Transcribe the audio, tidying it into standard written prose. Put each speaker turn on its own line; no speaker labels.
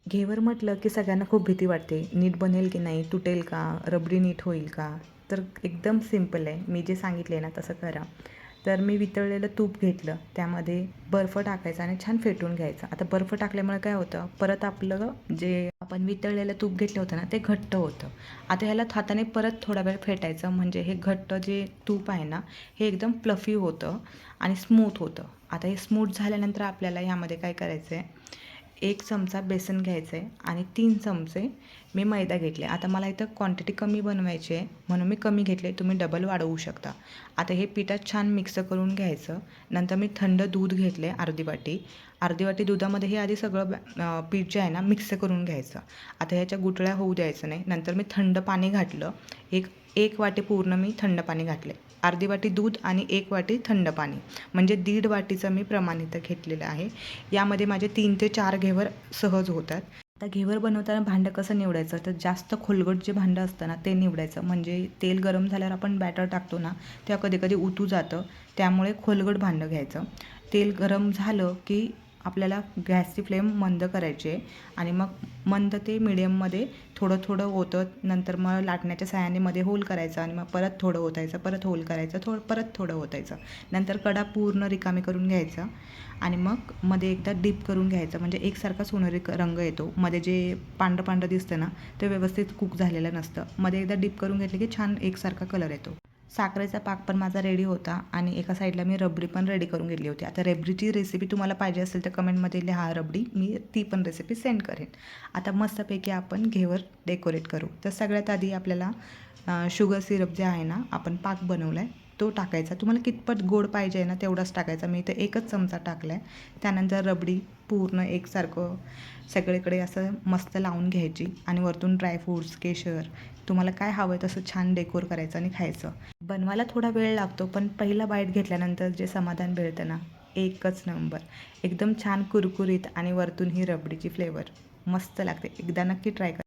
घेवर म्हटलं की सगळ्यांना खूप भीती वाटते. नीट बनेल की नाही? तुटेल का? रबडी नीट होईल का? तर एकदम सिंपल आहे. मी जे सांगितले ना तसं करा. तर मी वितळलेलं तूप घेतलं. त्यामध्ये बर्फ टाकायचा आणि छान फेटून घ्यायचा. आता बर्फ टाकल्यामुळे काय होतं, परत आपलं जे आपण वितळलेलं तूप घेतलं होतं ना, ते घट्ट होतं. आता ह्याला हाताने परत थोडा वेळ फेटायचं, म्हणजे हे घट्ट जे तूप आहे ना, हे एकदम फ्लफी होतं आणि स्मूथ होतं. आता हे स्मूथ झाल्यानंतर आपल्याला ह्यामध्ये काय करायचं आहे, 1 चमचा बेसन घ्यायचं आहे आणि 3 चमचे मी मैदा घेतले. आता मला इथं क्वांटिटी कमी बनवायची आहे म्हणून मी कमी घेतले. तुम्ही डबल वाढवू शकता. आता हे पिठात छान मिक्स करून घ्यायचं. नंतर मी थंड दूध घेतले अर्धी वाटी. अर्धी वाटी दुधामध्ये हे आधी सगळं पीठ जे आहे ना मिक्स करून घ्यायचं. आता ह्याच्या गुठळ्या होऊ द्यायचं नाही. नंतर मी थंड पाणी घातलं. एक वाटी पूर्ण मी थंड पाणी घातले. अर्धी वाटी दूध आणि 1 वाटी थंड पाणी, म्हणजे 1.5 वाटीचं मी प्रमाण इथं घेतलेलं आहे. यामध्ये माझे 3 ते 4 घेवर सहज होतात. आता घेवर बनवताना भांडं कसं निवडायचं, तर जास्त खोलगट जे भांडं असतं ना ते निवडायचं. म्हणजे तेल गरम झाल्यावर आपण बॅटर टाकतो ना तेव्हा कधी कधी उतू जातं, त्यामुळे खोलगट भांडं घ्यायचं. तेल गरम झालं की आपल्याला गॅसची फ्लेम मंद करायची आहे आणि मग मंद ते मिडियममध्ये थोडं थोडं होतं. नंतर मग लाटण्याच्या साहाय्याने मध्ये होल करायचं आणि मग परत थोडं ओतायचं, परत होल करायचं, परत थोडं ओतायचं. नंतर कडा पूर्ण रिकामी करून घ्यायचा आणि मग मध्ये एकदा डीप करून घ्यायचं, म्हणजे एकसारखा सोनेरी रंग येतो. मध्ये जे पांढरं पांढरं दिसतं ना ते व्यवस्थित कुक झालेलं नसतं. मध्ये एकदा डीप करून घेतलं की छान एकसारखा कलर येतो. साखरेचा पाक पण माझा रेडी होता आणि एका साईडला मी रबडी पण रेडी करून घेतली होती. आता रबडीची रेसिपी तुम्हाला पाहिजे असेल तर कमेंटमध्ये लिहा रबडी, मी ती पण रेसिपी सेंड करेन. आता मस्तपैकी आपण घेवर डेकोरेट करू. तर सगळ्यात आधी आपल्याला शुगर सिरप जे आहे ना, आपण पाक बनवला आहे तो टाकायचा. तुम्हाला कितपत गोड पाहिजे आहे ना तेवढाच टाकायचा. मी इथं 1च चमचा टाकला आहे. त्यानंतर रबडी पूर्ण एकसारखं सगळीकडे असं मस्त लावून घ्यायची आणि वरतून ड्रायफ्रूट्स, केशर, तुम्हाला काय हवं आहे तसं छान डेकोर करायचं आणि खायचं. बनवायला थोडा वेळ लागतो, पण पहिला बाईट घेतल्यानंतर जे समाधान मिळतं ना, एकच नंबर. एकदम छान कुरकुरीत आणि वरतून ही रबडीची फ्लेवर मस्त लागते. एकदा नक्की ट्राय करा.